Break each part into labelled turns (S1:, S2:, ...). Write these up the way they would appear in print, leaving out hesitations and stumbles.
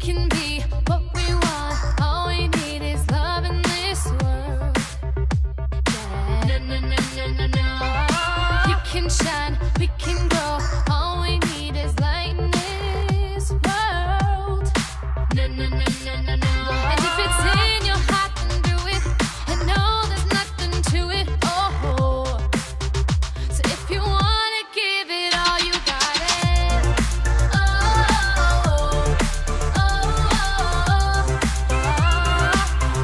S1: can be what we want. All we need is love in this world. Yeah. No, no, no, no, no, no. You can shine, we can grow. All we need is light in this world. No, no, no, no, no, no. And if it's in your heart, then do it. And no, there's nothing to it. Oh, so if you wanna give it all, you got it. Oh, oh, oh, oh.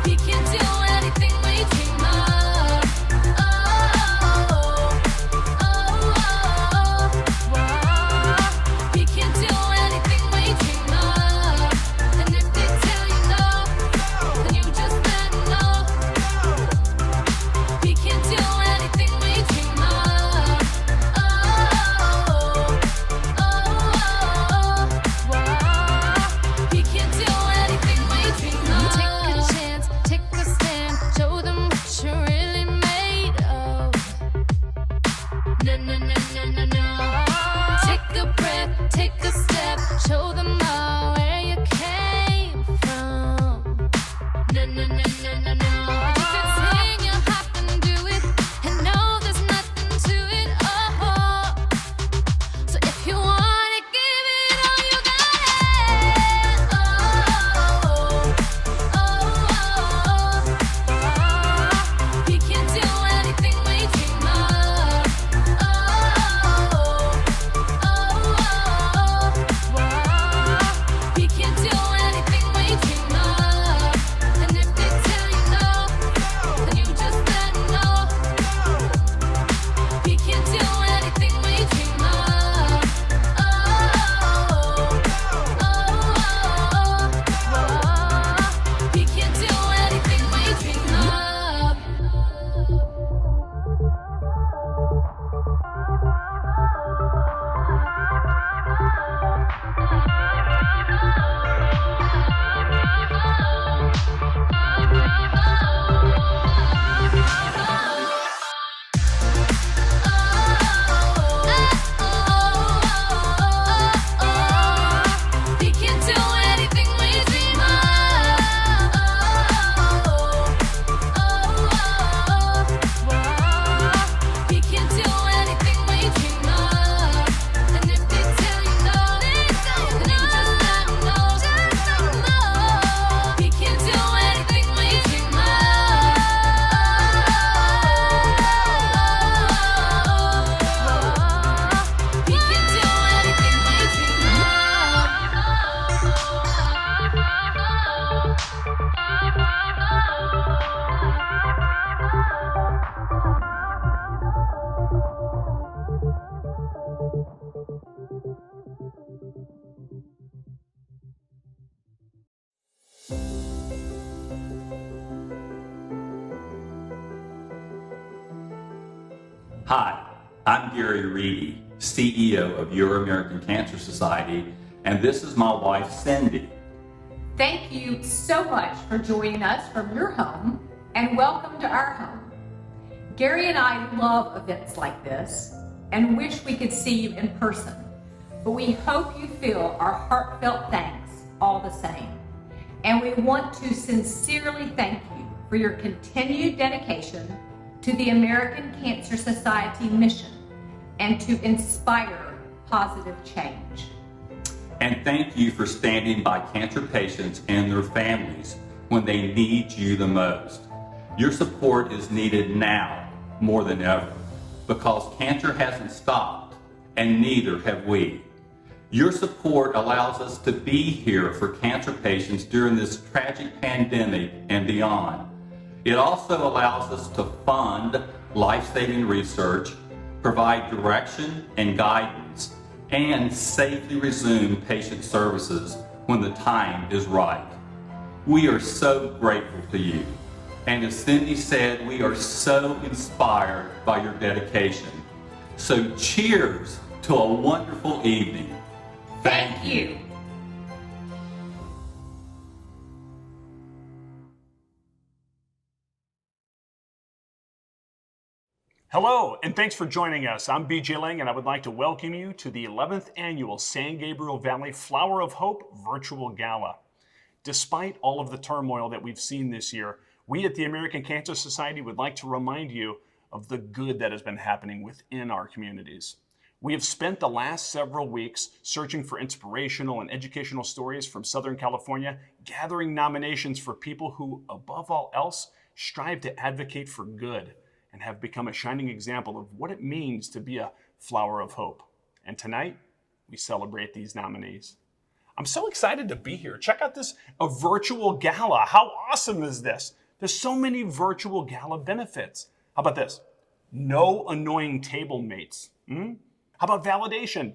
S1: We can do anything we dream of. Oh, oh, oh, oh. We can do anything we dream of. And if they tell you no, then you just let them know. We can do anything we dream of. Oh, oh, oh, oh. We can do anything we dream of. Take a chance, take a stand, show them what you're really made of. No, no, no, no, no, no. Take a breath, take a step, show them all where you came from. No, no, no, no, no, no. And if it's in your heart, then do it. And no, there's nothing to it. Oh, so if you wanna give it all, you got it. Oh, oh, oh, oh. We can do anything we dream of. Oh, oh, oh, oh. We can do anything we dream of. And if they tell you no, then you just let them know. We can do anything we dream of. Oh, oh, oh, oh. We can do anything we dream of. We can do anything we dream of. We can do anything we dream of. And if they tell you no, then you just let them know. We can do anything we dream of. We can do anything we dream
S2: Hi, I'm Gary Reedy, CEO of Your American Cancer Society, and this is my wife, Cindy.
S3: Thank you so much for joining us from your home, and welcome to our home. Gary and I love events like this and wish we could see you in person, but we hope you feel our heartfelt thanks all the same. And we want to sincerely thank you for your continued dedication to the American Cancer Society mission and to inspire positive change.
S2: And thank you for standing by cancer patients and their families when they need you the most. Your support is needed now more than ever because cancer hasn't stopped and neither have we. Your support allows us to be here for cancer patients during this tragic pandemic and beyond. It also allows us to fund life-saving research, provide direction and guidance, and safely resume patient services when the time is right. We are so grateful to you. And as Cindy said, we are so inspired by your dedication. So cheers to a wonderful evening.
S3: Thank you.
S4: Hello, and thanks for joining us. I'm BJ Lang, and I would like to welcome you to the 11th Annual San Gabriel Valley Flower of Hope Virtual Gala. Despite all of the turmoil that we've seen this year, we at the American Cancer Society would like to remind you of the good that has been happening within our communities. We have spent the last several weeks searching for inspirational and educational stories from Southern California, gathering nominations for people who, above all else, strive to advocate for good and have become a shining example of what it means to be a flower of hope. And tonight, we celebrate these nominees. I'm so excited to be here. Check out a virtual gala. How awesome is this? There's so many virtual gala benefits. How about this? No annoying table mates. How about validation?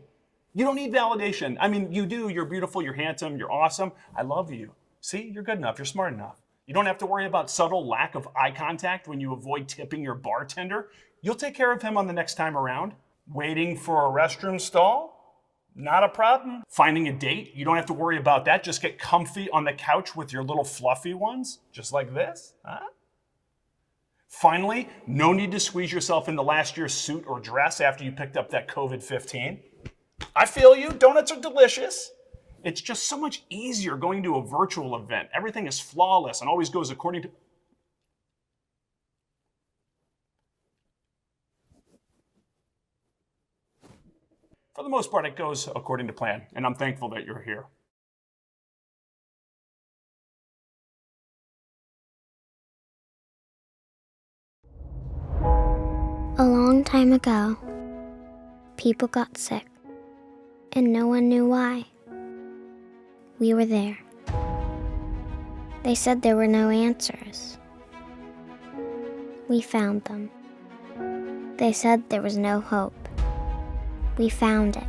S4: You don't need validation. I mean, you do. You're beautiful. You're handsome. You're awesome. I love you. See, you're good enough. You're smart enough. You don't have to worry about subtle lack of eye contact when you avoid tipping your bartender. You'll take care of him on the next time around. Waiting for a restroom stall? Not a problem. Finding a date? You don't have to worry about that. Just get comfy on the couch with your little fluffy ones, just like this. Finally, no need to squeeze yourself into last year's suit or dress after you picked up that COVID-15. I feel you. Donuts are delicious. It's just so much easier going to a virtual event. Everything is flawless and always goes according to... For the most part, it goes according to plan, and I'm thankful that you're here.
S5: A long time ago, people got sick, and no one knew why. We were there. They said there were no answers. We found them. They said there was no hope. We found it.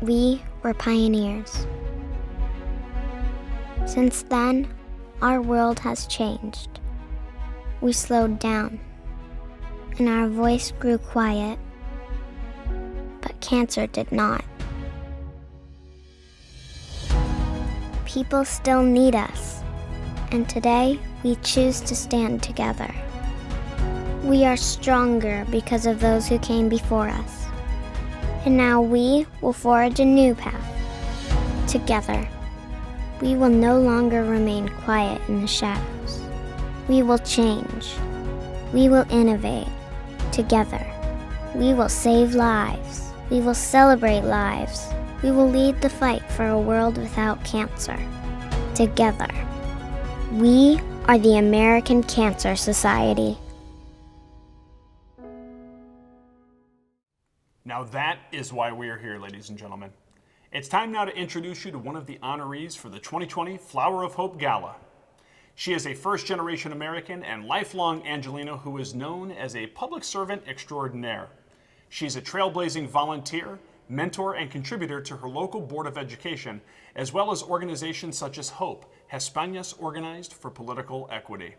S5: We were pioneers. Since then, our world has changed. We slowed down, and our voice grew quiet, but cancer did not. People still need us, and today we choose to stand together. We are stronger because of those who came before us, and now we will forge a new path. Together, we will no longer remain quiet in the shadows. We will change. We will innovate. Together, we will save lives. We will celebrate lives. We will lead the fight for a world without cancer. Together, we are the American Cancer Society.
S4: Now that is why we are here, ladies and gentlemen. It's time now to introduce you to one of the honorees for the 2020 Flower of Hope Gala. She is a first-generation American and lifelong Angelino who is known as a public servant extraordinaire. She's a trailblazing volunteer, mentor, and contributor to her local Board of Education, as well as organizations such as HOPE, Españas Organized for Political Equity.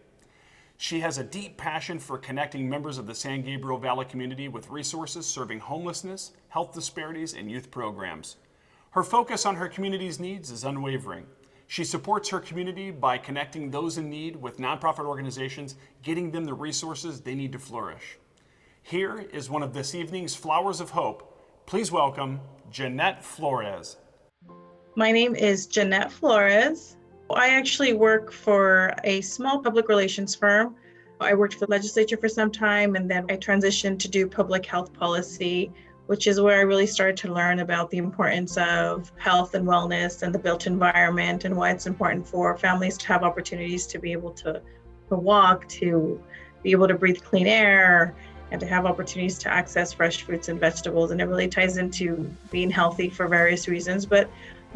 S4: She has a deep passion for connecting members of the San Gabriel Valley community with resources serving homelessness, health disparities, and youth programs. Her focus on her community's needs is unwavering. She supports her community by connecting those in need with nonprofit organizations, getting them the resources they need to flourish. Here is one of this evening's Flowers of Hope. Please welcome Jeanette Flores.
S6: My name is Jeanette Flores. I actually work for a small public relations firm. I worked for the legislature for some time, and then I transitioned to do public health policy, which is where I really started to learn about the importance of health and wellness and the built environment, and why it's important for families to have opportunities to be able to walk, to be able to breathe clean air, and to have opportunities to access fresh fruits and vegetables. And it really ties into being healthy for various reasons, but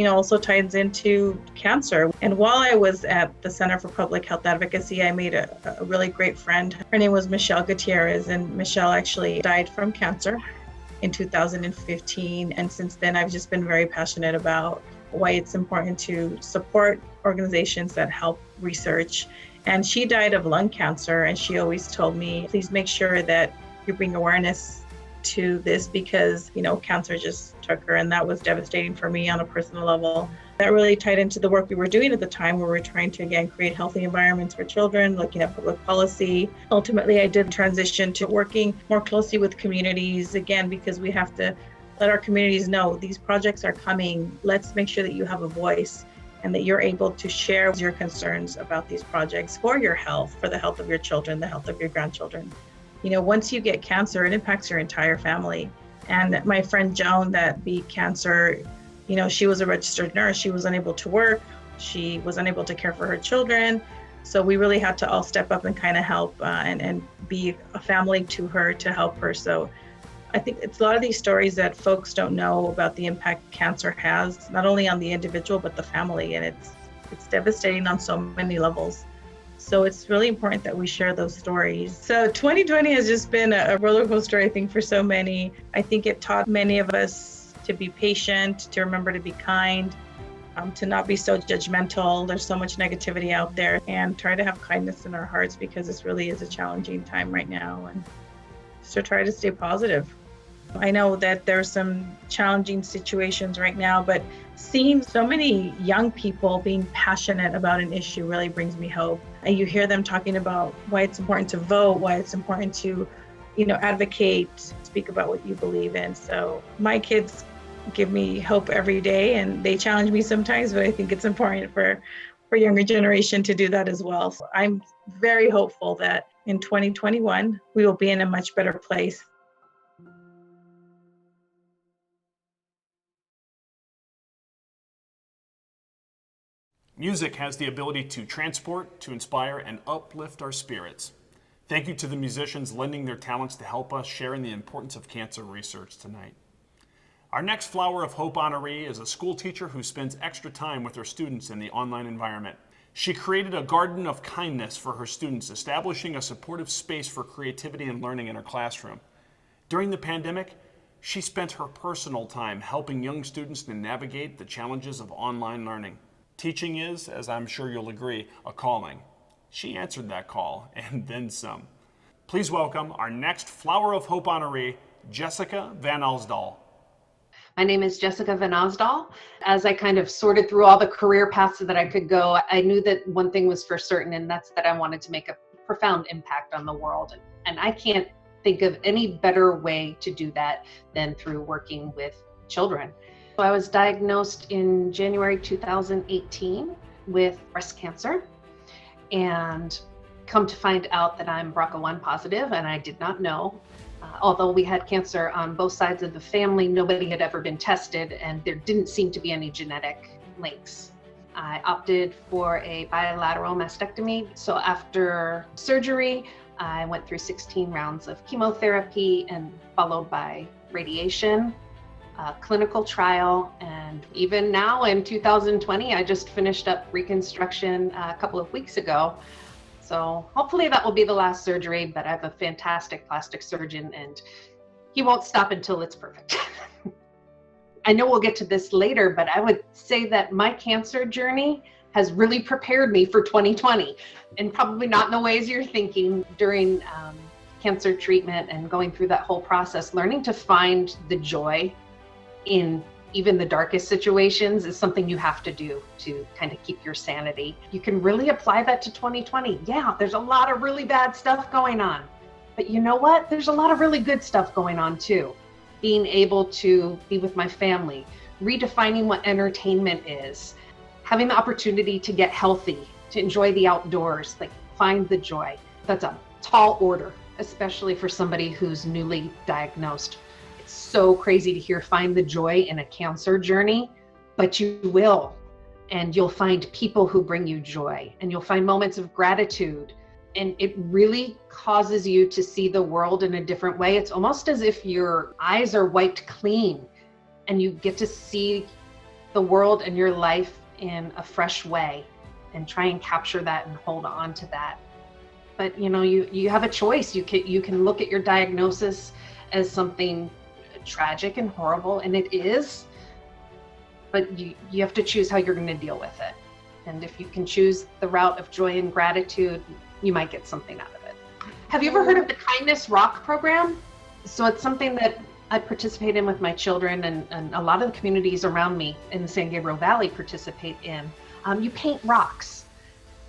S6: also ties into cancer. And while I was at the Center for Public Health Advocacy, I made a really great friend. Her name was Michelle Gutierrez, and Michelle actually died from cancer in 2015. And since then, I've just been very passionate about why it's important to support organizations that help research. And she died of lung cancer, and she always told me, please make sure that you bring awareness to this, because cancer just took her, and that was devastating for me on a personal level. That really tied into the work we were doing at the time, where we're trying to again create healthy environments for children, looking at public policy. Ultimately, I did transition to working more closely with communities, again, because we have to let our communities know these projects are coming. Let's make sure that you have a voice and that you're able to share your concerns about these projects for your health, for the health of your children, the health of your grandchildren. Once you get cancer, it impacts your entire family. And my friend Joan that beat cancer, she was a registered nurse. She was unable to work. She was unable to care for her children. So we really had to all step up and kind of help and be a family to her to help her. So I think it's a lot of these stories that folks don't know about the impact cancer has, not only on the individual, but the family. And it's devastating on so many levels. So it's really important that we share those stories. So 2020 has just been a roller coaster, I think, for so many. I think it taught many of us to be patient, to remember to be kind, to not be so judgmental. There's so much negativity out there, and try to have kindness in our hearts, because this really is a challenging time right now, and just to try to stay positive. I know that there's some challenging situations right now, but seeing so many young people being passionate about an issue really brings me hope. And you hear them talking about why it's important to vote, why it's important to, advocate, speak about what you believe in. So my kids give me hope every day, and they challenge me sometimes, but I think it's important for younger generation to do that as well. So I'm very hopeful that in 2021, we will be in a much better place.
S4: Music has the ability to transport, to inspire, and uplift our spirits. Thank you to the musicians lending their talents to help us share in the importance of cancer research tonight. Our next Flower of Hope honoree is a school teacher who spends extra time with her students in the online environment. She created a garden of kindness for her students, establishing a supportive space for creativity and learning in her classroom. During the pandemic, she spent her personal time helping young students to navigate the challenges of online learning. Teaching is, as I'm sure you'll agree, a calling. She answered that call, and then some. Please welcome our next Flower of Hope honoree, Jessica Van Alsdal.
S7: My name is Jessica Van Osdal. As I kind of sorted through all the career paths that I could go, I knew that one thing was for certain, and that's that I wanted to make a profound impact on the world. And I can't think of any better way to do that than through working with children. So I was diagnosed in January 2018 with breast cancer, and come to find out that I'm BRCA1 positive, and I did not know. Although we had cancer on both sides of the family, nobody had ever been tested, and there didn't seem to be any genetic links. I opted for a bilateral mastectomy. So after surgery, I went through 16 rounds of chemotherapy and followed by radiation, a clinical trial, and even now in 2020, I just finished up reconstruction a couple of weeks ago. So hopefully that will be the last surgery, but I have a fantastic plastic surgeon and he won't stop until it's perfect. I know we'll get to this later, but I would say that my cancer journey has really prepared me for 2020, and probably not in the ways you're thinking. During cancer treatment and going through that whole process, learning to find the joy in even the darkest situations is something you have to do to kind of keep your sanity. You can really apply that to 2020. Yeah, there's a lot of really bad stuff going on, but you know what? There's a lot of really good stuff going on too. Being able to be with my family, redefining what entertainment is, having the opportunity to get healthy, to enjoy the outdoors, like find the joy. That's a tall order, especially for somebody who's newly diagnosed. So crazy to hear find the joy in a cancer journey, but you will. And you'll find people who bring you joy, and you'll find moments of gratitude. And it really causes you to see the world in a different way. It's almost as if your eyes are wiped clean and you get to see the world and your life in a fresh way, and try and capture that and hold on to that. But you have a choice. You can look at your diagnosis as something tragic and horrible, and it is, but you have to choose how you're going to deal with it. And if you can choose the route of joy and gratitude, you might get something out of it. Have you ever heard of the Kindness Rock program? So it's something that I participate in with my children, and a lot of the communities around me in the San Gabriel Valley participate in. You paint rocks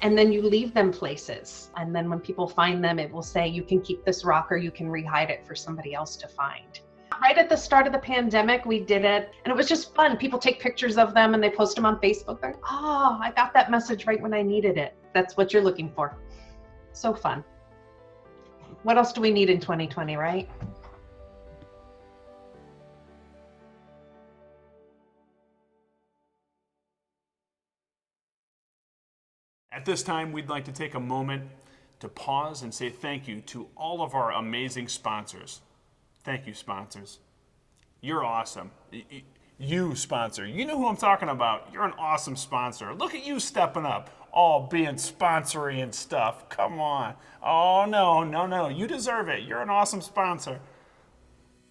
S7: and then you leave them places, and then when people find them, it will say you can keep this rock or you can rehide it for somebody else to find. right at the start of the pandemic, we did it, and it was just fun. People take pictures of them and they post them on Facebook. Like, oh, I got that message right when I needed it. That's what you're looking for. So fun. What else do we need in 2020, right?
S4: At this time, we'd like to take a moment to pause and say thank you to all of our amazing sponsors. Thank you, sponsors. You're awesome. You sponsor. You know who I'm talking about. You're an awesome sponsor. Look at you stepping up. All being sponsory and stuff. Come on. Oh, no. You deserve it. You're an awesome sponsor.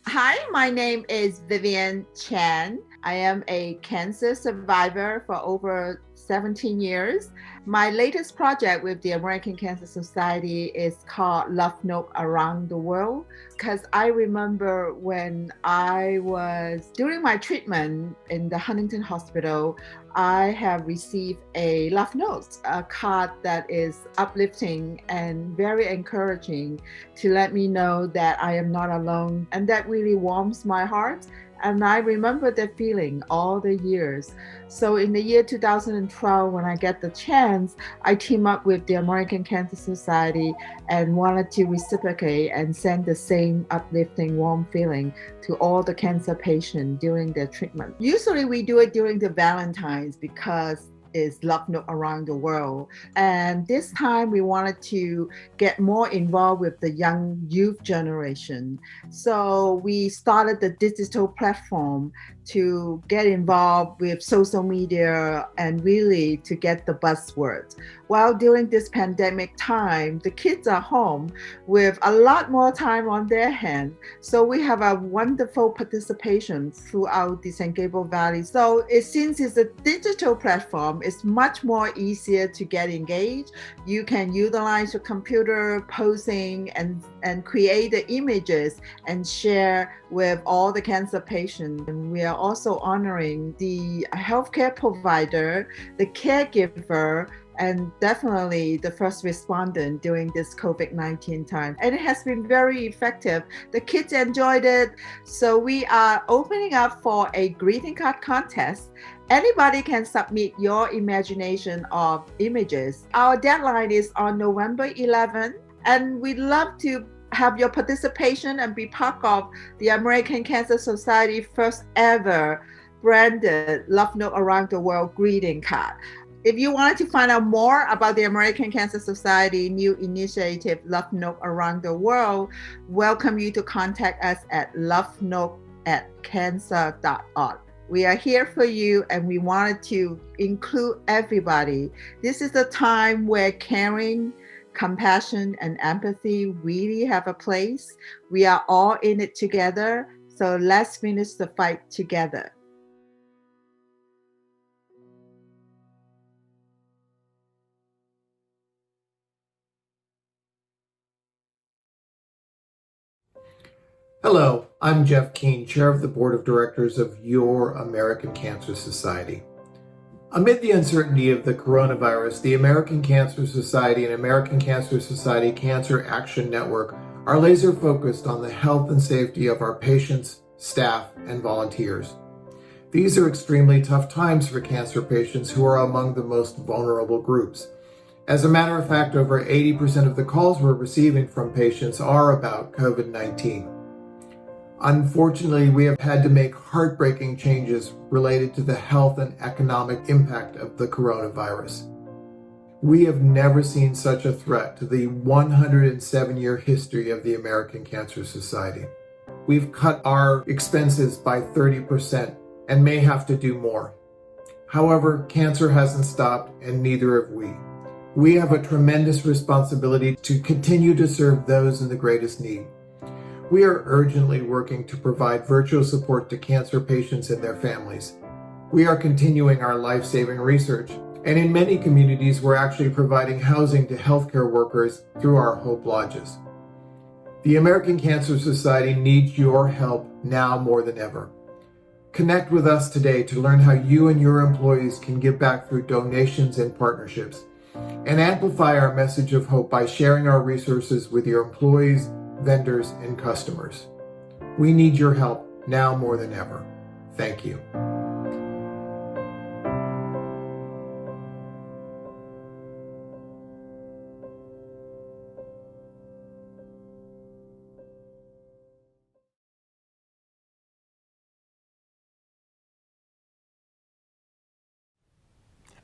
S8: Hi, my name is Vivian Chan. I am a cancer survivor for over 17 years. My latest project with the American Cancer Society is called Love Note Around the World, because I remember when I was during my treatment in the Huntington Hospital, I have received a love note, a card that is uplifting and very encouraging to let me know that I am not alone, and that really warms my heart. And I remember that feeling all the years. So in the year 2012, when I get the chance, I team up with the American Cancer Society and wanted to reciprocate and send the same uplifting, warm feeling to all the cancer patients during their treatment. Usually we do it during the Valentine's because is Love Note Around the World. And this time we wanted to get more involved with the young youth generation. So we started the digital platform to get involved with social media and really to get the buzzwords. While during this pandemic time, the kids are home with a lot more time on their hands. So we have a wonderful participation throughout the San Gabriel Valley. So since it's a digital platform, it's much more easier to get engaged. You can utilize your computer posing and create the images and share with all the cancer patients. And we are also honoring the healthcare provider, the caregiver, and definitely the first respondent during this COVID-19 time. And it has been very effective. The kids enjoyed it. So we are opening up for a greeting card contest. Anybody can submit your imagination of images. Our deadline is on November 11th, and we'd love to have your participation and be part of the American Cancer Society first ever branded Love Note Around the World greeting card. If you wanted to find out more about the American Cancer Society new initiative, Love Note Around the World, welcome you to contact us at lovenote@cancer.org. We are here for you, and we wanted to include everybody. This is a time where caring, compassion, and empathy really have a place. We are all in it together, so let's finish the fight together.
S9: Hello, I'm Jeff Keene, Chair of the Board of Directors of your American Cancer Society. Amid the uncertainty of the coronavirus, the American Cancer Society and American Cancer Society Cancer Action Network are laser focused on the health and safety of our patients, staff, and volunteers. These are extremely tough times for cancer patients who are among the most vulnerable groups. As a matter of fact, over 80% of the calls we're receiving from patients are about COVID-19. Unfortunately, we have had to make heartbreaking changes related to the health and economic impact of the coronavirus. We have never seen such a threat to the 107-year history of the American Cancer Society. We've cut our expenses by 30% and may have to do more. However, cancer hasn't stopped, and neither have we. We have a tremendous responsibility to continue to serve those in the greatest need. We are urgently working to provide virtual support to cancer patients and their families. We are continuing our life-saving research, and in many communities, we're actually providing housing to healthcare workers through our Hope Lodges. The American Cancer Society needs your help now more than ever. Connect with us today to learn how you and your employees can give back through donations and partnerships, and amplify our message of hope by sharing our resources with your employees, vendors, and customers. We need your help now more than ever. Thank you.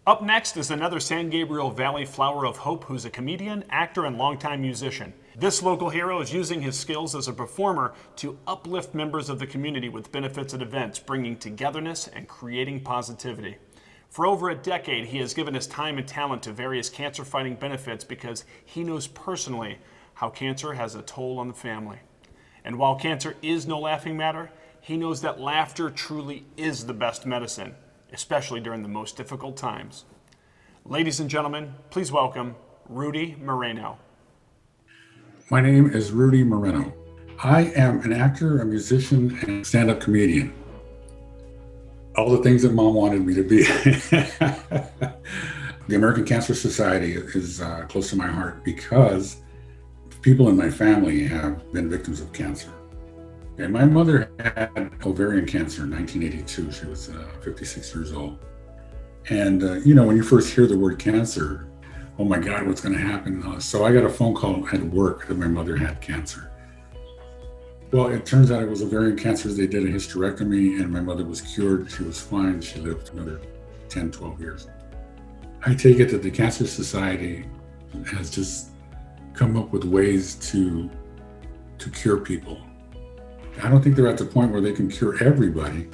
S4: Up next is another San Gabriel Valley flower of hope who's a comedian, actor, and longtime musician. This local hero is using his skills as a performer to uplift members of the community with benefits at events, bringing togetherness and creating positivity. For over a decade, he has given his time and talent to various cancer-fighting benefits because he knows personally how cancer has a toll on the family. And while cancer is no laughing matter, he knows that laughter truly is the best medicine, especially during the most difficult times. Ladies and gentlemen, please welcome Rudy Moreno.
S10: My name is Rudy Moreno. I am an actor, a musician, and stand-up comedian. All the things that Mom wanted me to be. The American Cancer Society is close to my heart because people in my family have been victims of cancer. And my mother had ovarian cancer in 1982. She was 56 years old. And, when you first hear the word cancer, oh my God, what's going to happen? So I got a phone call at work that my mother had cancer. Well, it turns out it was ovarian cancer. They did a hysterectomy and my mother was cured. She was fine. She lived another 10, 12 years. I take it that the Cancer Society has just come up with ways to cure people. I don't think they're at the point where they can cure everybody,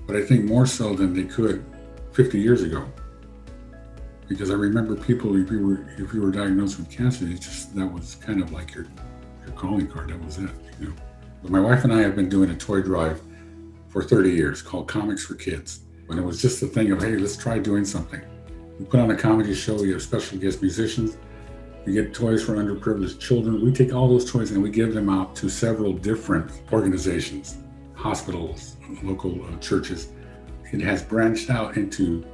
S10: but I think more so than they could 50 years ago. Because I remember people, if you were diagnosed with cancer, that was kind of like your calling card. That was it. But my wife and I have been doing a toy drive for 30 years called Comics for Kids. And it was just the thing of, hey, let's try doing something. We put on a comedy show. We have special guest musicians. We get toys for underprivileged children. We take all those toys and we give them out to several different organizations, hospitals, local churches. It has branched out into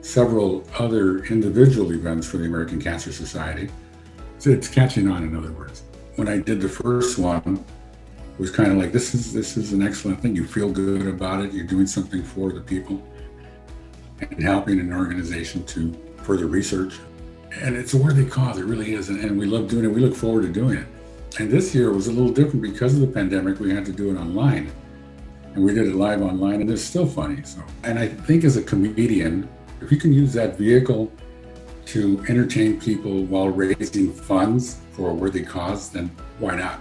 S10: several other individual events for the American Cancer Society. So it's catching on, in other words. When I did the first one, it was kind of like, this is an excellent thing. You feel good about it. You're doing something for the people and helping an organization to further research. And it's a worthy cause, it really is. And we love doing it. We look forward to doing it. And this year was a little different because of the pandemic. We had to do it online. And we did it live online, and it's still funny. And I think as a comedian, if you can use that vehicle to entertain people while raising funds for a worthy cause, then why not?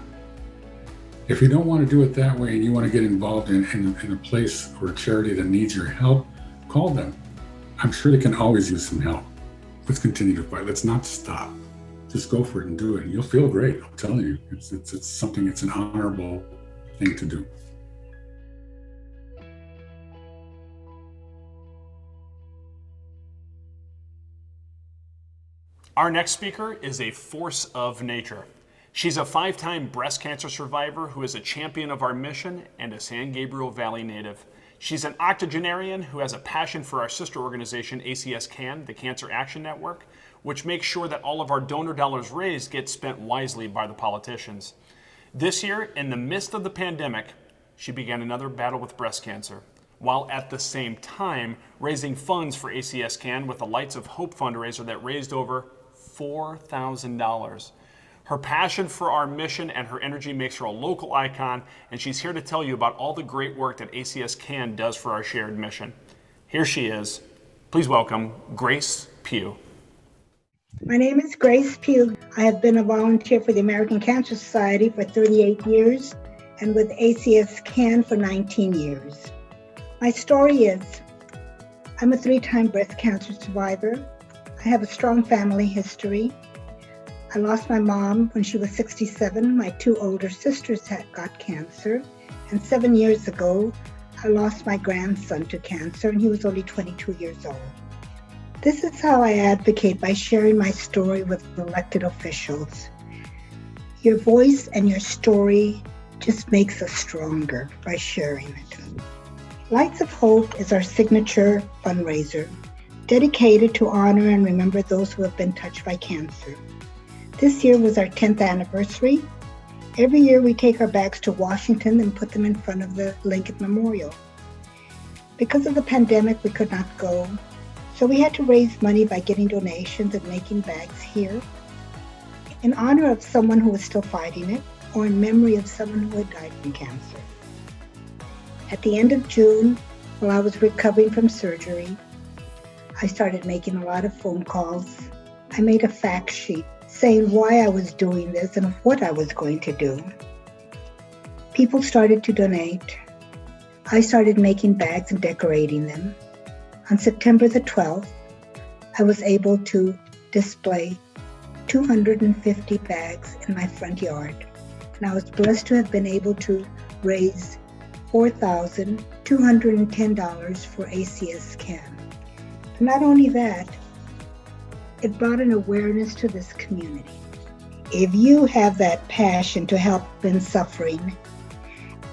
S10: If you don't want to do it that way and you want to get involved in a place or a charity that needs your help, call them. I'm sure they can always use some help. Let's continue to fight. Let's not stop. Just go for it and do it. And you'll feel great. I'm telling you, it's something, it's an honorable thing to do.
S4: Our next speaker is a force of nature. She's a 5-time breast cancer survivor who is a champion of our mission and a San Gabriel Valley native. She's an octogenarian who has a passion for our sister organization, ACS CAN, the Cancer Action Network, which makes sure that all of our donor dollars raised get spent wisely by the politicians. This year, in the midst of the pandemic, she began another battle with breast cancer, while at the same time raising funds for ACS CAN with the Lights of Hope fundraiser that raised over $4,000. Her passion for our mission and her energy makes her a local icon, and she's here to tell you about all the great work that ACS CAN does for our shared mission. Here she is. Please welcome Grace Pugh.
S11: My name is Grace Pugh. I have been a volunteer for the American Cancer Society for 38 years and with ACS CAN for 19 years. My story is, I'm a 3-time breast cancer survivor. I have a strong family history. I lost my mom when she was 67. My 2 older sisters had got cancer. And 7 years ago, I lost my grandson to cancer, and he was only 22 years old. This is how I advocate, by sharing my story with elected officials. Your voice and your story just makes us stronger by sharing it. Lights of Hope is our signature fundraiser, dedicated to honor and remember those who have been touched by cancer. This year was our 10th anniversary. Every year we take our bags to Washington and put them in front of the Lincoln Memorial. Because of the pandemic, we could not go, so we had to raise money by getting donations and making bags here in honor of someone who was still fighting it or in memory of someone who had died from cancer. At the end of June, while I was recovering from surgery, I started making a lot of phone calls. I made a fact sheet saying why I was doing this and what I was going to do. People started to donate. I started making bags and decorating them. On September the 12th, I was able to display 250 bags in my front yard. And I was blessed to have been able to raise $4,210 for ACS CAN. Not only that, it brought an awareness to this community. If you have that passion to help in suffering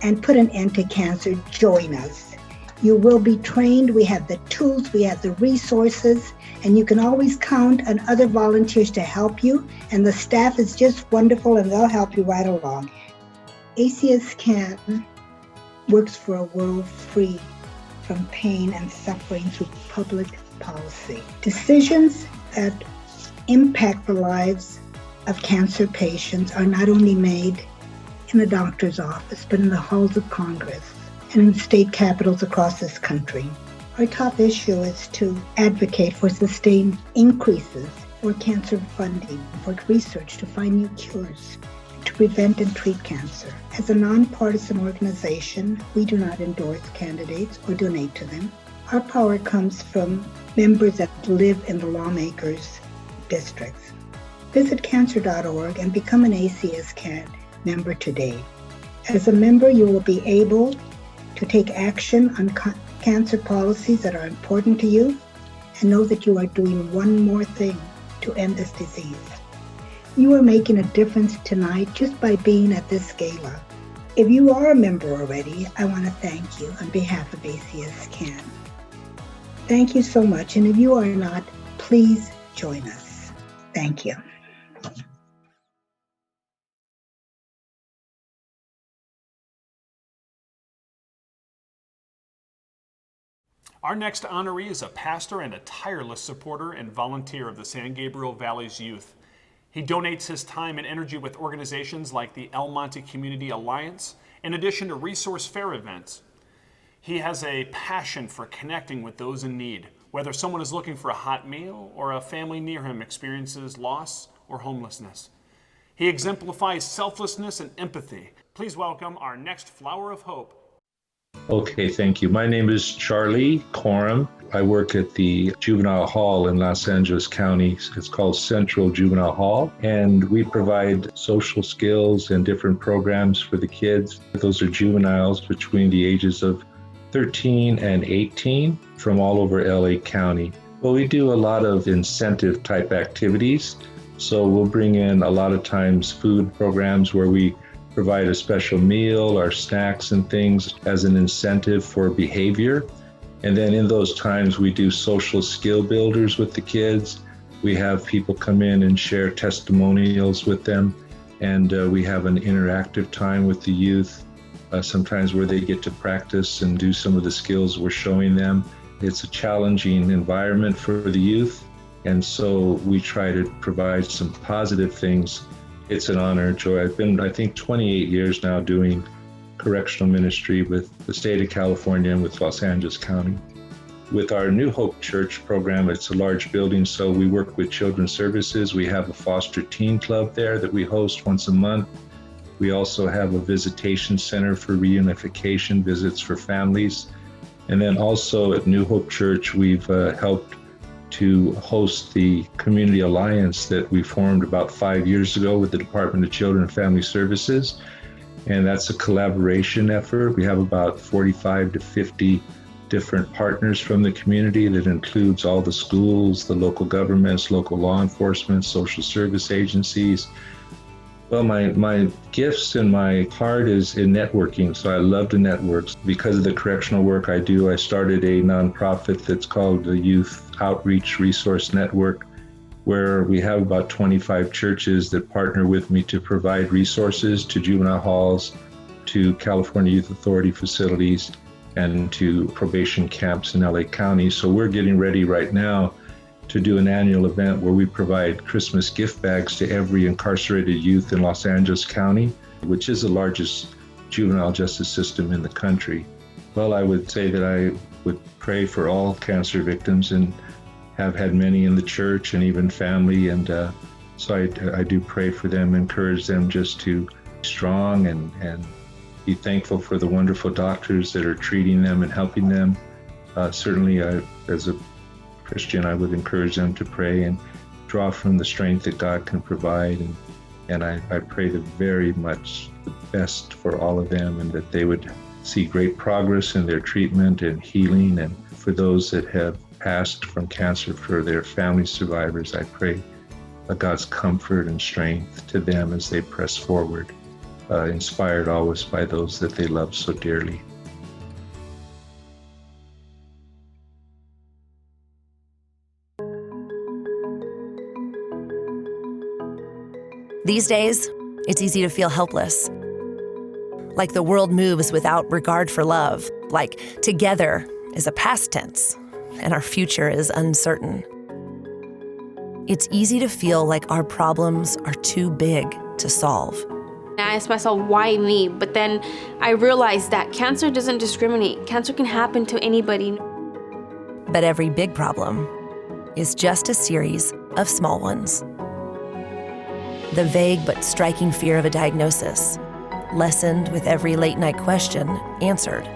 S11: and put an end to cancer, join us. You will be trained. We have the tools, we have the resources, and you can always count on other volunteers to help you. And the staff is just wonderful and they'll help you right along. ACS CAN works for a world free from pain and suffering through public policy. Decisions that impact the lives of cancer patients are not only made in a doctor's office, but in the halls of Congress and in state capitals across this country. Our top issue is to advocate for sustained increases for cancer funding, for research to find new cures, to prevent and treat cancer. As a nonpartisan organization, we do not endorse candidates or donate to them. Our power comes from members that live in the lawmakers' districts. Visit cancer.org and become an ACS CAN member today. As a member, you will be able to take action on cancer policies that are important to you and know that you are doing one more thing to end this disease. You are making a difference tonight just by being at this gala. If you are a member already, I want to thank you on behalf of ACS CAN. Thank you so much, and if you are not, please join us. Thank you.
S4: Our next honoree is a pastor and a tireless supporter and volunteer of the San Gabriel Valley's youth. He donates his time and energy with organizations like the El Monte Community Alliance, in addition to resource fair events. He has a passion for connecting with those in need, whether someone is looking for a hot meal or a family near him experiences loss or homelessness. He exemplifies selflessness and empathy. Please welcome our next Flower of Hope.
S12: Okay, thank you. My name is Charlie Coram. I work at the Juvenile Hall in Los Angeles County. It's called Central Juvenile Hall, and we provide social skills and different programs for the kids. Those are juveniles between the ages of 13 and 18 from all over LA County. Well, we do a lot of incentive type activities. So we'll bring in a lot of times food programs where we provide a special meal or snacks and things as an incentive for behavior. And then in those times, we do social skill builders with the kids. We have people come in and share testimonials with them. And we have an interactive time with the youth, sometimes where they get to practice and do some of the skills we're showing them. It's a challenging environment for the youth. And so we try to provide some positive things. It's an honor and joy. I've been, I think, 28 years now doing correctional ministry with the state of California and with Los Angeles County. With our New Hope Church program, it's a large building, so we work with Children's Services. We have a foster teen club there that we host once a month. We also have a visitation center for reunification visits for families. And then also at New Hope Church, we've helped to host the Community Alliance that we formed about 5 years ago with the Department of Children and Family Services. And that's a collaboration effort. We have about 45 to 50 different partners from the community that includes all the schools, the local governments, local law enforcement, social service agencies. Well, my gifts and my heart is in networking, so I love to network. Because of the correctional work I do, I started a nonprofit that's called the Youth Outreach Resource Network, where we have about 25 churches that partner with me to provide resources to juvenile halls, to California Youth Authority facilities, and to probation camps in LA County. So we're getting ready right now to do an annual event where we provide Christmas gift bags to every incarcerated youth in Los Angeles County, which is the largest juvenile justice system in the country. Well, I would say that I would pray for all cancer victims, and have had many in the church and even family. And so I do pray for them, encourage them just to be strong and be thankful for the wonderful doctors that are treating them and helping them. Certainly, as a Christian, I would encourage them to pray and draw from the strength that God can provide. And I pray the very much the best for all of them, and that they would see great progress in their treatment and healing. And for those that have passed from cancer, for their family survivors, I pray God's comfort and strength to them as they press forward, inspired always by those that they love so dearly.
S13: These days, it's easy to feel helpless. Like the world moves without regard for love. Like together is a past tense, and our future is uncertain. It's easy to feel like our problems are too big to solve.
S14: I asked myself, why me? But then I realized that cancer doesn't discriminate. Cancer can happen to anybody.
S13: But every big problem is just a series of small ones. The vague but striking fear of a diagnosis, lessened with every late-night question answered.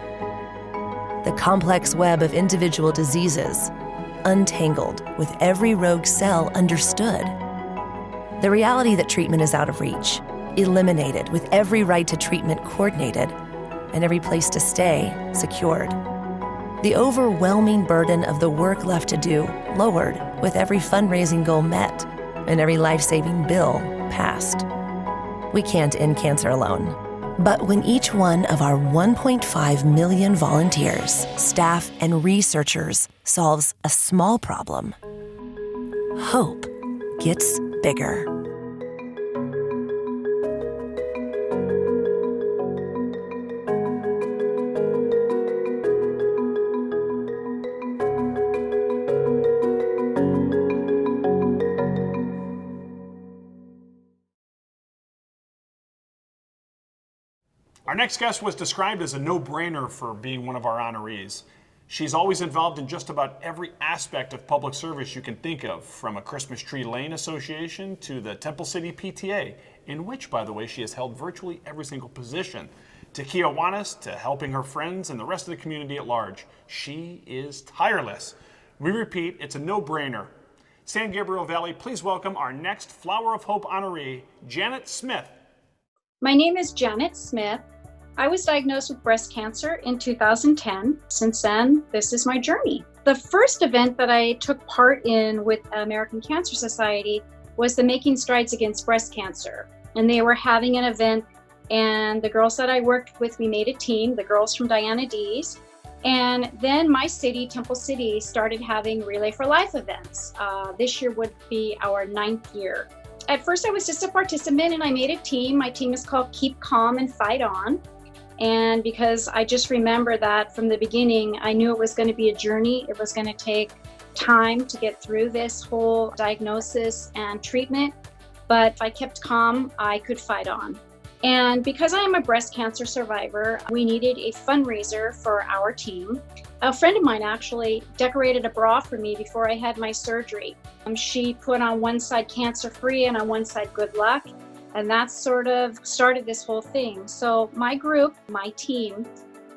S13: The complex web of individual diseases, untangled with every rogue cell understood. The reality that treatment is out of reach, eliminated with every right to treatment coordinated, and every place to stay secured. The overwhelming burden of the work left to do lowered with every fundraising goal met and every life-saving bill passed. We can't end cancer alone. But when each one of our 1.5 million volunteers, staff, and researchers solves a small problem, hope gets bigger.
S4: Our next guest was described as a no-brainer for being one of our honorees. She's always involved in just about every aspect of public service you can think of, from a Christmas Tree Lane Association to the Temple City PTA, in which, by the way, she has held virtually every single position, to Kiwanis, to helping her friends and the rest of the community at large. She is tireless. We repeat, it's a no-brainer. San Gabriel Valley, please welcome our next Flower of Hope honoree, Janet Smith.
S15: My name is Janet Smith. I was diagnosed with breast cancer in 2010. Since then, this is my journey. The first event that I took part in with American Cancer Society was the Making Strides Against Breast Cancer. And they were having an event, and the girls that I worked with, we made a team, the girls from Diana D's. And then my city, Temple City, started having Relay for Life events. This year would be our 9th year. At first, I was just a participant, and I made a team. My team is called Keep Calm and Fight On. And because I just remember that from the beginning, I knew it was going to be a journey. It was going to take time to get through this whole diagnosis and treatment. But if I kept calm, I could fight on. And because I am a breast cancer survivor, we needed a fundraiser for our team. A friend of mine actually decorated a bra for me before I had my surgery. She put on one side cancer free and on one side good luck. And that sort of started this whole thing. So my group, my team,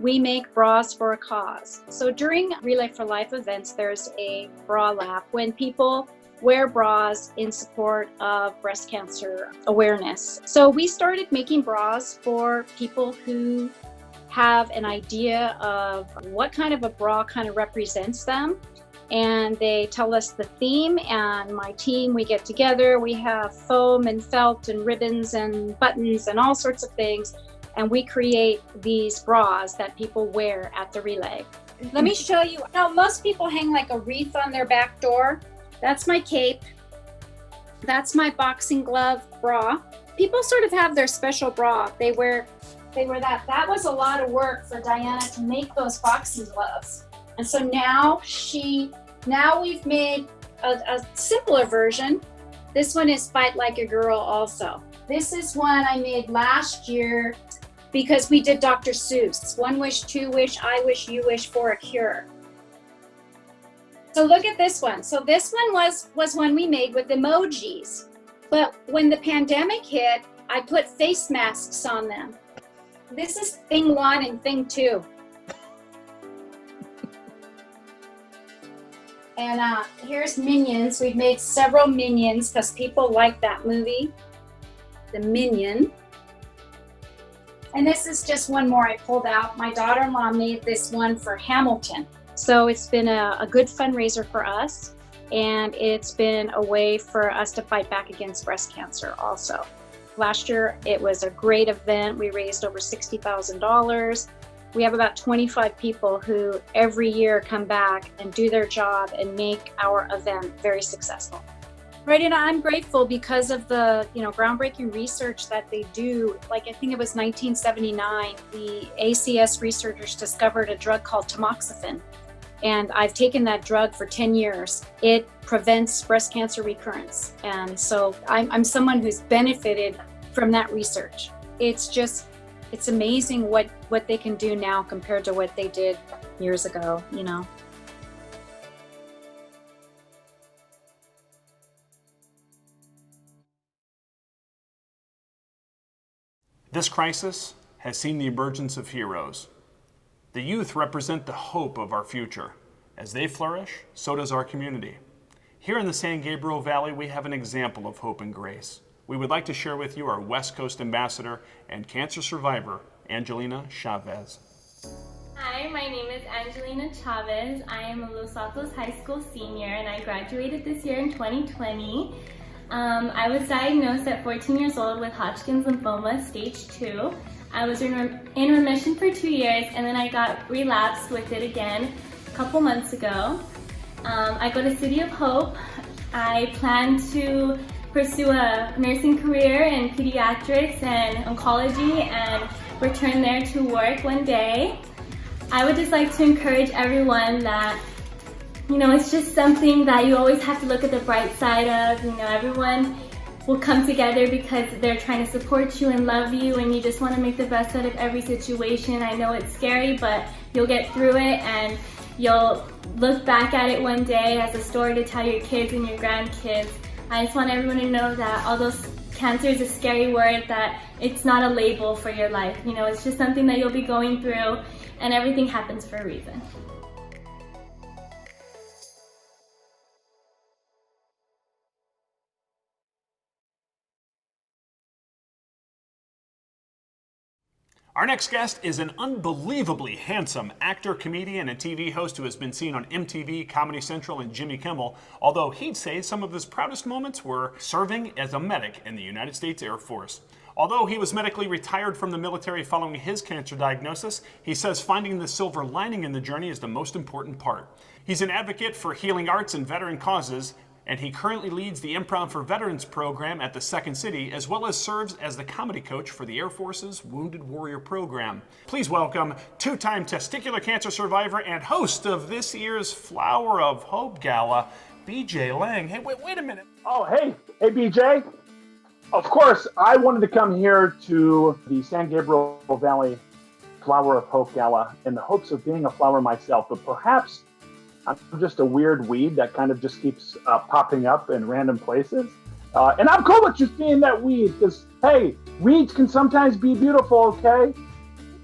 S15: we make bras for a cause. So during Relay for Life events, there's a bra lap when people wear bras in support of breast cancer awareness. So we started making bras for people who have an idea of what kind of a bra kind of represents them. And they tell us the theme, and my team, we get together, we have foam and felt and ribbons and buttons and all sorts of things, and we create these bras that people wear at the relay. Let me show you. Now, most people hang like a wreath on their back door. That's my cape. That's my boxing glove bra. People sort of have their special bra. They wear that. That was a lot of work for Diana to make those boxing gloves. And so now we've made a simpler version. This one is Fight Like a Girl also. This is one I made last year because we did Dr. Seuss. One wish, two wish, I wish, you wish for a cure. So look at this one. So this one was one we made with emojis. But when the pandemic hit, I put face masks on them. This is thing one and thing two. And here's Minions. We've made several Minions because people like that movie, The Minion. And this is just one more I pulled out. My daughter-in-law made this one for Hamilton. So it's been a good fundraiser for us, and it's been a way for us to fight back against breast cancer also. Last year, it was a great event. We raised over $60,000. We have about 25 people who every year come back and do their job and make our event very successful. Right, and I'm grateful because of the groundbreaking research that they do. Like I think it was 1979, the ACS researchers discovered a drug called tamoxifen. And I've taken that drug for 10 years. It prevents breast cancer recurrence. And so I'm someone who's benefited from that research. It's amazing what they can do now compared to what they did years ago,
S4: This crisis has seen the emergence of heroes. The youth represent the hope of our future. As they flourish, so does our community. Here in the San Gabriel Valley, we have an example of hope and grace. We would like to share with you our West Coast ambassador and cancer survivor, Angelina Chavez.
S16: Hi, my name is Angelina Chavez. I am a Los Altos High School senior and I graduated this year in 2020. I was diagnosed at 14 years old with Hodgkin's lymphoma, stage 2. I was in remission for 2 years and then I got relapsed with it again a couple months ago. I go to City of Hope. I plan to pursue a nursing career in pediatrics and oncology and return there to work one day. I would just like to encourage everyone that it's just something that you always have to look at the bright side of. Everyone will come together because they're trying to support you and love you, and you just want to make the best out of every situation. I know it's scary, but you'll get through it and you'll look back at it one day as a story to tell your kids and your grandkids. I just want everyone to know that although cancer is a scary word, that it's not a label for your life. It's just something that you'll be going through, and everything happens for a reason.
S4: Our next guest is an unbelievably handsome actor, comedian, and TV host who has been seen on MTV, Comedy Central, and Jimmy Kimmel, although he'd say some of his proudest moments were serving as a medic in the United States Air Force. Although he was medically retired from the military following his cancer diagnosis, he says finding the silver lining in the journey is the most important part. He's an advocate for healing arts and veteran causes, and he currently leads the Improv for Veterans program at the Second City, as well as serves as the comedy coach for the Air Force's Wounded Warrior program. Please welcome two-time testicular cancer survivor and host of this year's Flower of Hope Gala, BJ Lang. Hey, wait a minute.
S17: Oh, hey, BJ. Of course, I wanted to come here to the San Gabriel Valley Flower of Hope Gala in the hopes of being a flower myself, but perhaps I'm just a weird weed that kind of just keeps popping up in random places. And I'm cool with just being that weed because, hey, weeds can sometimes be beautiful, okay?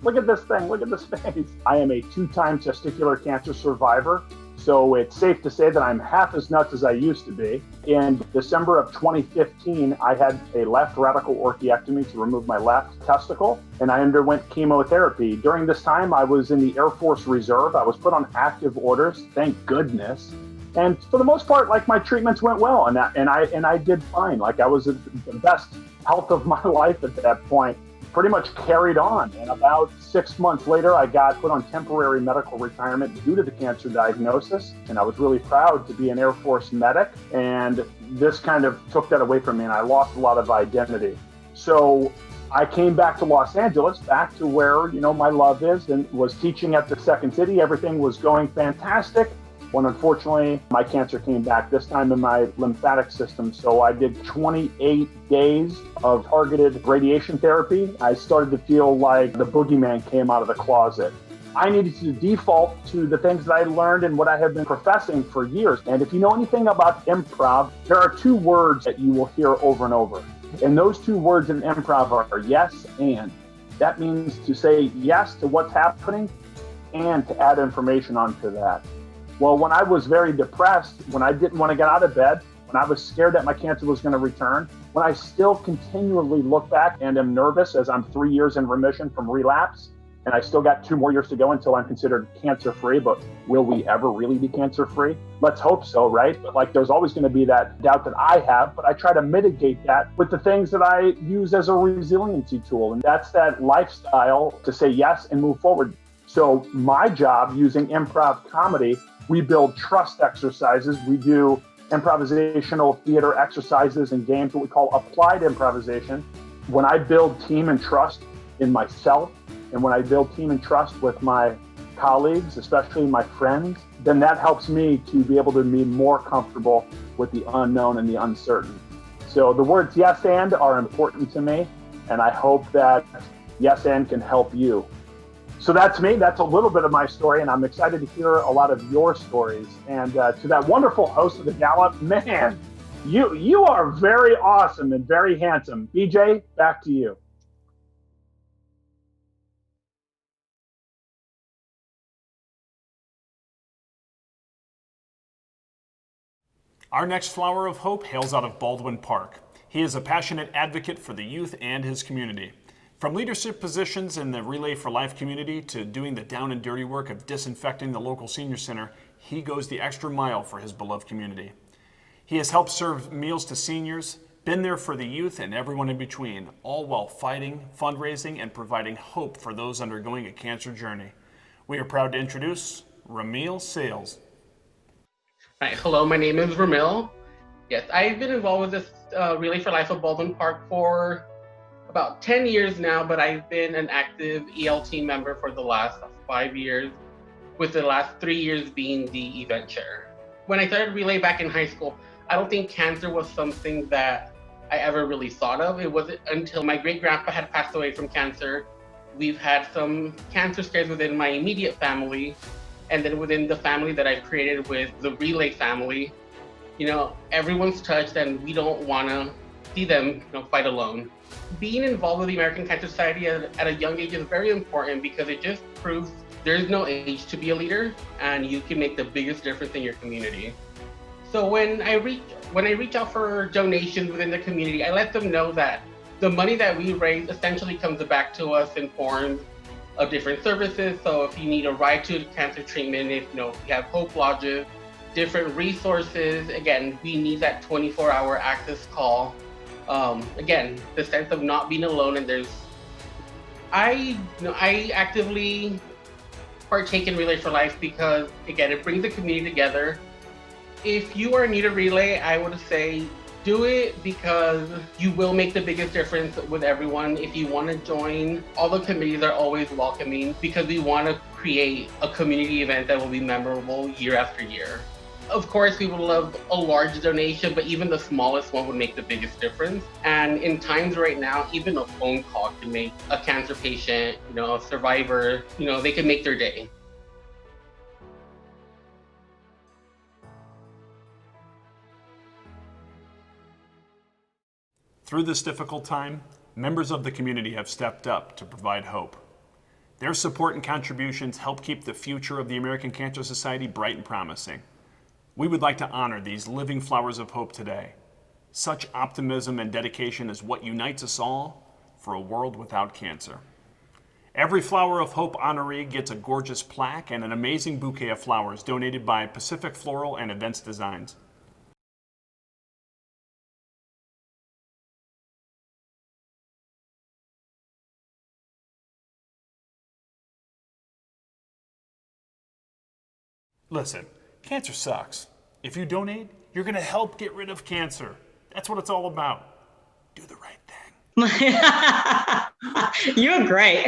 S17: Look at this thing. Look at this face. I am a 2-time testicular cancer survivor, so it's safe to say that I'm half as nuts as I used to be. In December of 2015, I had a left radical orchiectomy to remove my left testicle, and I underwent chemotherapy. During this time, I was in the Air Force Reserve. I was put on active orders, thank goodness. And for the most part, my treatments went well, and I did fine. I was in the best health of my life at that point. pretty much carried on. And about 6 months later, I got put on temporary medical retirement due to the cancer diagnosis. And I was really proud to be an Air Force medic. And this kind of took that away from me, and I lost a lot of identity. So I came back to Los Angeles, back to where, my love is, and was teaching at the Second City. Everything was going fantastic. When unfortunately my cancer came back, this time in my lymphatic system. So I did 28 days of targeted radiation therapy. I started to feel like the boogeyman came out of the closet. I needed to default to the things that I learned and what I have been professing for years. And if you know anything about improv, there are two words that you will hear over and over. And those two words in improv are yes and. That means to say yes to what's happening and to add information onto that. Well, when I was very depressed, when I didn't want to get out of bed, when I was scared that my cancer was going to return, when I still continually look back and am nervous as I'm 3 years in remission from relapse, and I still got 2 more years to go until I'm considered cancer-free, but will we ever really be cancer-free? Let's hope so, right? But there's always going to be that doubt that I have, but I try to mitigate that with the things that I use as a resiliency tool. And that's that lifestyle to say yes and move forward. So my job using improv comedy, we build trust exercises. We do improvisational theater exercises and games, what we call applied improvisation. When I build team and trust in myself, and when I build team and trust with my colleagues, especially my friends, then that helps me to be able to be more comfortable with the unknown and the uncertain. So the words yes and are important to me, and I hope that yes and can help you. So that's me. That's a little bit of my story, and I'm excited to hear a lot of your stories. And to that wonderful host of the Gala, man, you are very awesome and very handsome. BJ, back to you.
S4: Our next flower of hope hails out of Baldwin Park. He is a passionate advocate for the youth and his community. From leadership positions in the Relay for Life community to doing the down and dirty work of disinfecting the local senior center, he goes the extra mile for his beloved community. He has helped serve meals to seniors, been there for the youth and everyone in between, all while fighting, fundraising, and providing hope for those undergoing a cancer journey. We are proud to introduce Ramil Sales.
S18: Hi, hello, my name is Ramil. Yes, I've been involved with this Relay for Life of Baldwin Park for about 10 years now, but I've been an active ELT member for the last 5 years, with the last 3 years being the event chair. When I started Relay back in high school, I don't think cancer was something that I ever really thought of. It wasn't until my great-grandpa had passed away from cancer. We've had some cancer scares within my immediate family, and then within the family that I've created with the Relay family. Everyone's touched, and we don't want to see them fight alone. Being involved with the American Cancer Society at a young age is very important because it just proves there's no age to be a leader, and you can make the biggest difference in your community. So when I reach out for donations within the community, I let them know that the money that we raise essentially comes back to us in forms of different services. So if you need a ride to cancer treatment, if we have Hope Lodges, different resources, again, we need that 24-hour access call. Again, the sense of not being alone, and I actively partake in Relay for Life because, again, it brings the community together. If you are new to Relay, I would say do it because you will make the biggest difference with everyone. If you want to join, all the committees are always welcoming because we want to create a community event that will be memorable year after year. Of course, we would love a large donation, but even the smallest one would make the biggest difference. And in times right now, even a phone call can make a cancer patient, a survivor, they can make their day.
S4: Through this difficult time, members of the community have stepped up to provide hope. Their support and contributions help keep the future of the American Cancer Society bright and promising. We would like to honor these living flowers of hope today. Such optimism and dedication is what unites us all for a world without cancer. Every Flower of Hope honoree gets a gorgeous plaque and an amazing bouquet of flowers donated by Pacific Floral and Events Designs. Listen, cancer sucks. If you donate, you're going to help get rid of cancer. That's what it's all about. Do the right thing.
S19: You're great.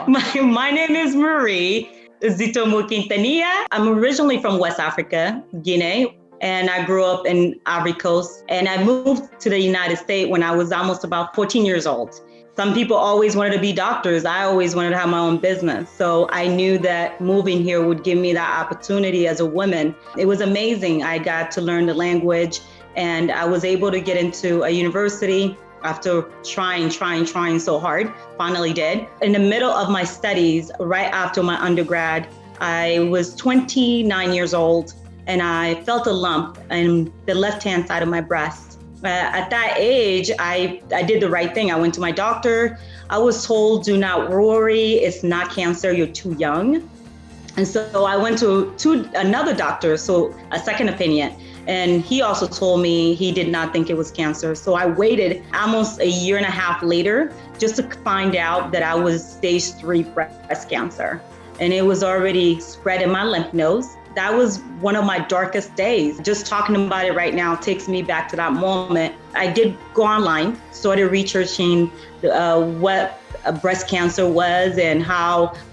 S19: My name is Marie Zitomo Quintanilla. I'm originally from West Africa, Guinea, and I grew up in Ivory Coast. And I moved to the United States when I was almost about 14 years old. Some people always wanted to be doctors. I always wanted to have my own business. So I knew that moving here would give me that opportunity as a woman. It was amazing. I got to learn the language, and I was able to get into a university after trying so hard, finally did. In the middle of my studies, right after my undergrad, I was 29 years old, and I felt a lump in the left-hand side of my breast. At that age, I did the right thing. I went to my doctor. I was told, do not worry, it's not cancer, you're too young. And so I went to another doctor, so a second opinion. And he also told me he did not think it was cancer. So I waited almost a year and a half later just to find out that I was stage 3 breast cancer. And it was already spread in my lymph nodes. That was one of my darkest days. Just talking about it right now takes me back to that moment. I did go online, started researching what breast cancer was and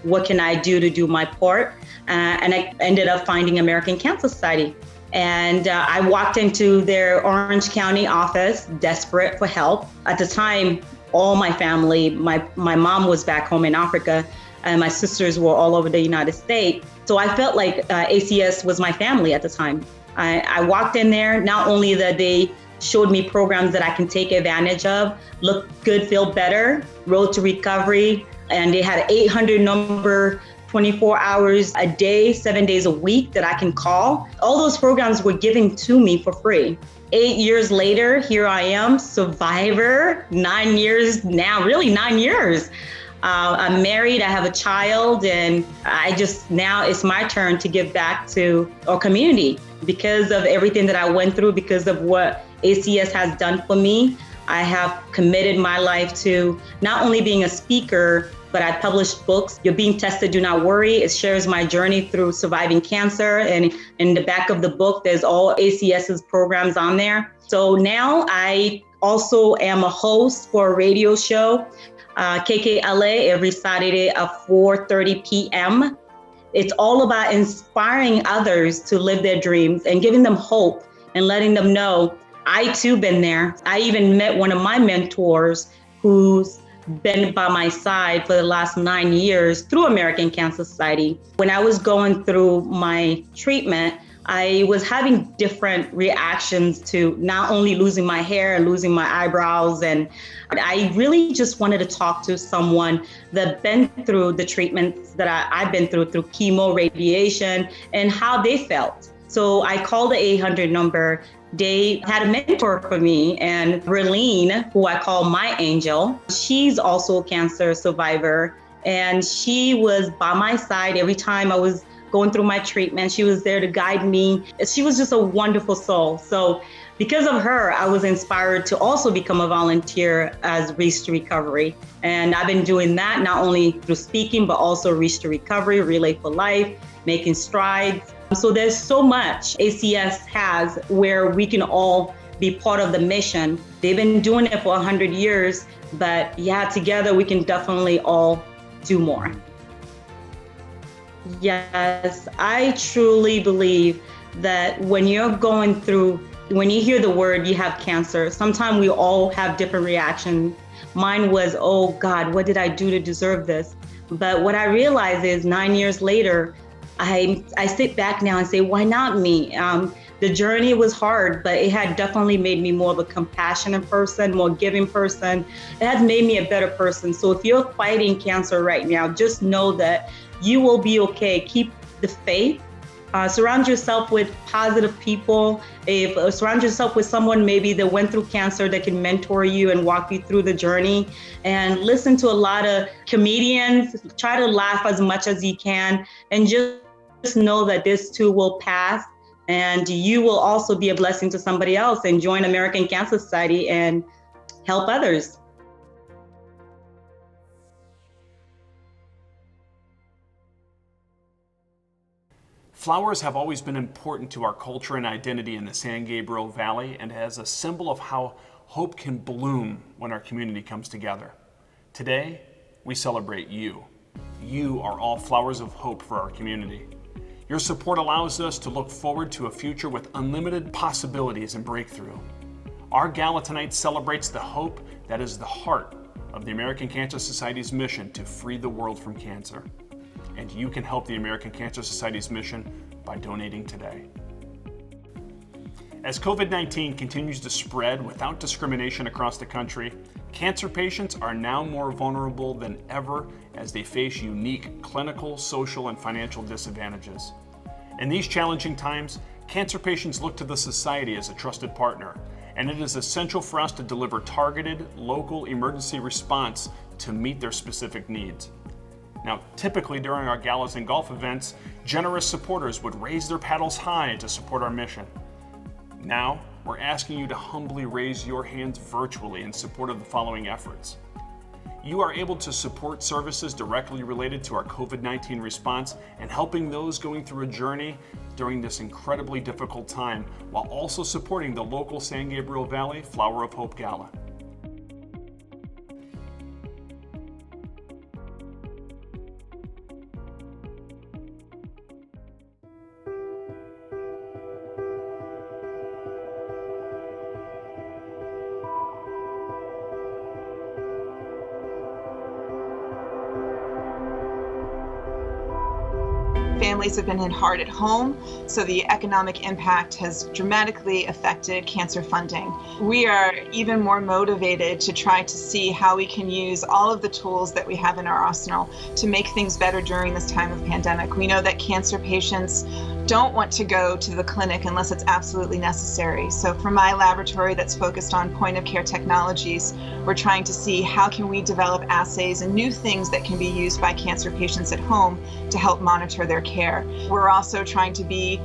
S19: what can I do to do my part. And I ended up finding American Cancer Society. And I walked into their Orange County office, desperate for help. At the time, all my family, my mom was back home in Africa, and my sisters were all over the United States. So I felt like ACS was my family at the time. I walked in there, not only that they showed me programs that I can take advantage of, look good, feel better, road to recovery, and they had an 800 number, 24 hours a day, 7 days a week that I can call. All those programs were given to me for free. 8 years later, here I am, survivor, 9 years now, really 9 years. I'm married, I have a child, and now it's my turn to give back to our community. Because of everything that I went through, because of what ACS has done for me, I have committed my life to not only being a speaker, but I published books. You're Being Tested, Do Not Worry. It shares my journey through surviving cancer. And in the back of the book, there's all ACS's programs on there. So now I also am a host for a radio show, KKLA, every Saturday at 4:30 p.m. It's all about inspiring others to live their dreams and giving them hope and letting them know, I too been there. I even met one of my mentors who's been by my side for the last 9 years through American Cancer Society. When I was going through my treatment, I was having different reactions to not only losing my hair and losing my eyebrows. And I really just wanted to talk to someone that's been through the treatments that I've been through chemo, radiation, and how they felt. So I called the 800 number. They had a mentor for me, and Berlene, who I call my angel, she's also a cancer survivor. And she was by my side every time I was going through my treatment. She was there to guide me. She was just a wonderful soul. So because of her, I was inspired to also become a volunteer as Reach to Recovery. And I've been doing that not only through speaking, but also Reach to Recovery, Relay for Life, making strides. So there's so much ACS has where we can all be part of the mission. They've been doing it for 100 years, but together we can definitely all do more. Yes, I truly believe that when you hear the word you have cancer, sometimes we all have different reactions. Mine was, oh God, what did I do to deserve this? But what I realize is 9 years later, I sit back now and say, why not me? The journey was hard, but it had definitely made me more of a compassionate person, more giving person. It has made me a better person. So if you're fighting cancer right now, just know that you will be okay. Keep the faith. Surround yourself with positive people. Surround yourself with someone maybe that went through cancer that can mentor you and walk you through the journey. And listen to a lot of comedians. Try to laugh as much as you can, and just know that this too will pass. And you will also be a blessing to somebody else, and join American Cancer Society and help others.
S4: Flowers have always been important to our culture and identity in the San Gabriel Valley and as a symbol of how hope can bloom when our community comes together. Today, we celebrate you. You are all flowers of hope for our community. Your support allows us to look forward to a future with unlimited possibilities and breakthrough. Our gala tonight celebrates the hope that is the heart of the American Cancer Society's mission to free the world from cancer. And you can help the American Cancer Society's mission by donating today. As COVID-19 continues to spread without discrimination across the country, cancer patients are now more vulnerable than ever as they face unique clinical, social, and financial disadvantages. In these challenging times, cancer patients look to the society as a trusted partner, and it is essential for us to deliver targeted, local emergency response to meet their specific needs. Now, typically during our galas and golf events, generous supporters would raise their paddles high to support our mission. Now, we're asking you to humbly raise your hands virtually in support of the following efforts. You are able to support services directly related to our COVID-19 response and helping those going through a journey during this incredibly difficult time, while also supporting the local San Gabriel Valley Flower of Hope Gala.
S20: Families have been hit hard at home, so the economic impact has dramatically affected cancer funding. We are even more motivated to try to see how we can use all of the tools that we have in our arsenal to make things better during this time of pandemic. We know that cancer patients don't want to go to the clinic unless it's absolutely necessary. So for my laboratory that's focused on point of care technologies, we're trying to see how can we develop assays and new things that can be used by cancer patients at home to help monitor their care. We're also trying to be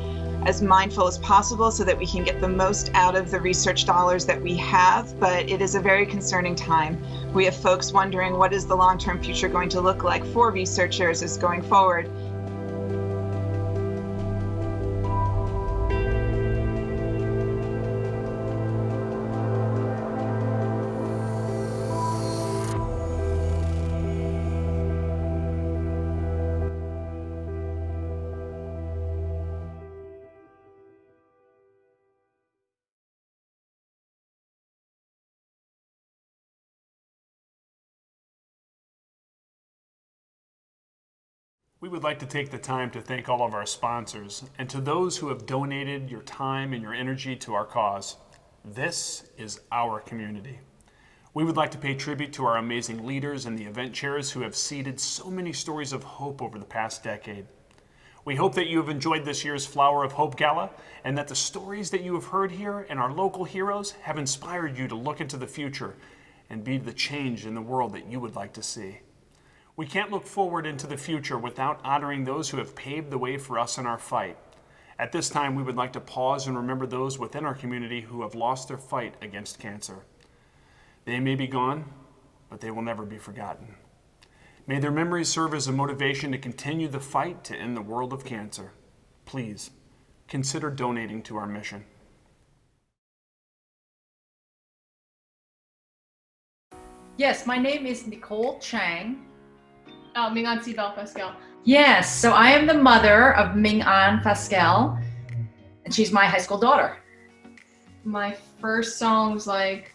S20: as mindful as possible so that we can get the most out of the research dollars that we have, but it is a very concerning time. We have folks wondering what is the long-term future going to look like for researchers as going forward.
S4: We would like to take the time to thank all of our sponsors and to those who have donated your time and your energy to our cause. This is our community. We would like to pay tribute to our amazing leaders and the event chairs who have seeded so many stories of hope over the past decade. We hope that you have enjoyed this year's Flower of Hope Gala and that the stories that you have heard here and our local heroes have inspired you to look into the future and be the change in the world that you would like to see. We can't look forward into the future without honoring those who have paved the way for us in our fight. At this time, we would like to pause and remember those within our community who have lost their fight against cancer. They may be gone, but they will never be forgotten. May their memories serve as a motivation to continue the fight to end the world of cancer. Please, consider donating to our mission.
S21: Yes, my name is Nicole Chang.
S14: Ming-An Sibel Pascal.
S21: Yes, so I am the mother of Ming-An Pascal, and she's my high school daughter.
S14: My first song was like,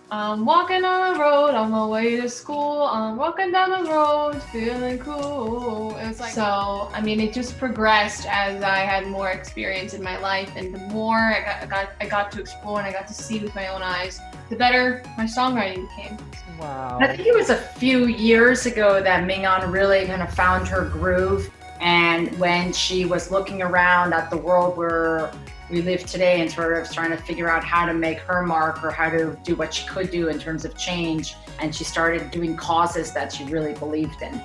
S14: I'm walking on the road on my way to school. I'm walking down the road, feeling cool. It was like, so, I mean, it just progressed as I had more experience in my life, and the more I got to explore and I got to see with my own eyes, the better my songwriting became.
S21: Wow. I think it was a few years ago that Ming-An really kind of found her groove, and when she was looking around at the world where we live today and sort of trying to figure out how to make her mark or how to do what she could do in terms of change, and she started doing causes that she really believed in.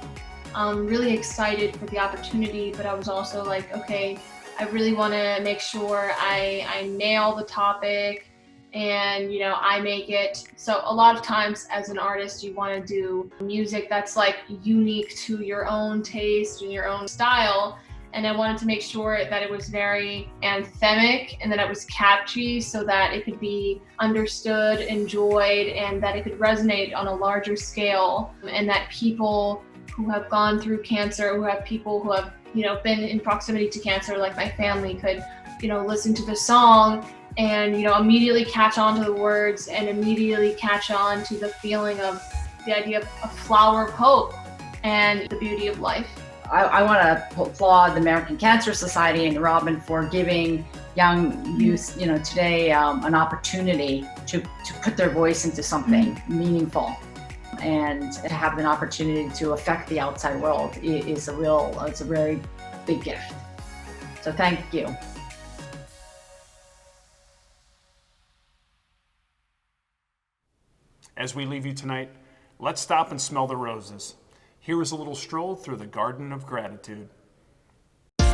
S14: I'm really excited for the opportunity, but I was also like, okay, I really want to make sure I nail the topic and, you know, I make it. So a lot of times as an artist, you want to do music that's like unique to your own taste and your own style. And I wanted to make sure that it was very anthemic and that it was catchy so that it could be understood, enjoyed, and that it could resonate on a larger scale. And that people who have gone through cancer, who have people who have, been in proximity to cancer, like my family, could, listen to the song and, immediately catch on to the words and immediately catch on to the feeling of the idea of a flower of hope and the beauty of life.
S21: I want to applaud the American Cancer Society and Robin for giving young youth, today an opportunity to put their voice into something meaningful, and to have an opportunity to affect the outside world it's a very big gift. So thank you.
S4: As we leave you tonight, let's stop and smell the roses. Here is a little stroll through the Garden of Gratitude.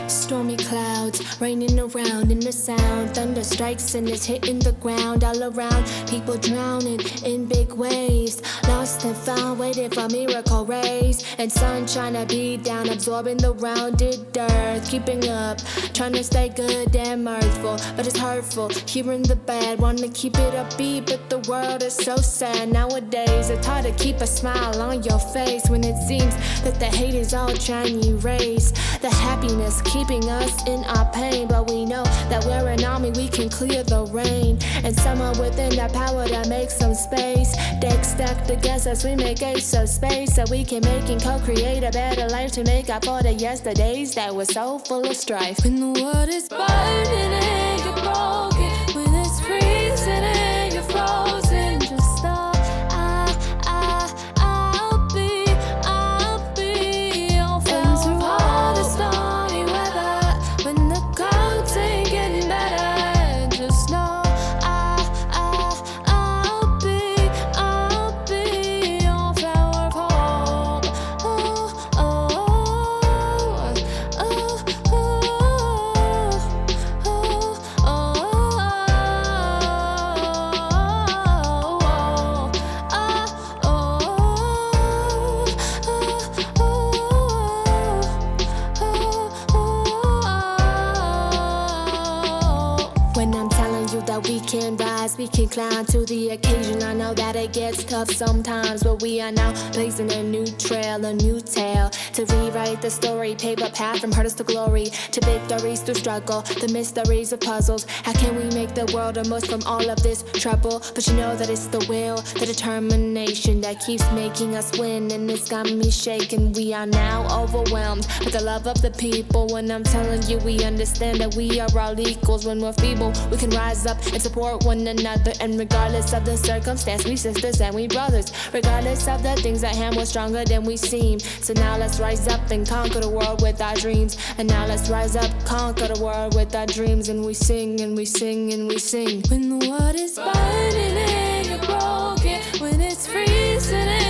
S1: Stormy clouds raining around in the sound. Thunder strikes and it's hitting the ground all around. People drowning in big waves. Lost and found, waiting for miracle rays. And sun trying to beat down, absorbing the rounded earth. Keeping up, trying to stay good and mirthful, but it's hurtful. Hearing the bad, want to keep it upbeat, but the world is so sad nowadays. It's hard to keep a smile on your face when it seems that the hate is all trying to erase the happiness, keeping us in our pain. But we know that we're an army, we can clear the rain. And somewhere within that power that makes some space, decks stacked against us, we make ace of space, so we can make and co-create a better life to make up for the yesterdays that were so full of strife. When the world is burning and you're broken, when it's freezing and you're frozen, just stop. We can climb to the occasion. I know that it gets tough sometimes, but we are now blazing a new trail, a new tale to rewrite the story. Pave a path from hurdles to glory, to victories through struggle, the mysteries of puzzles. How can we make the world emerge from all of this trouble? But you know that it's the will, the determination that keeps making us win, and it's got me shaking. We are now overwhelmed with the love of the people. When I'm telling you, we understand that we are all equals. When we're feeble, we can rise up and support one another. And regardless of the circumstance, we sisters and we brothers. Regardless of the things at hand, we're stronger than we seem. So now let's rise up and conquer the world with our dreams. And now let's rise up, conquer the world with our dreams. And we sing and we sing and we sing. When the world is burning and you're broken, when it's freezing and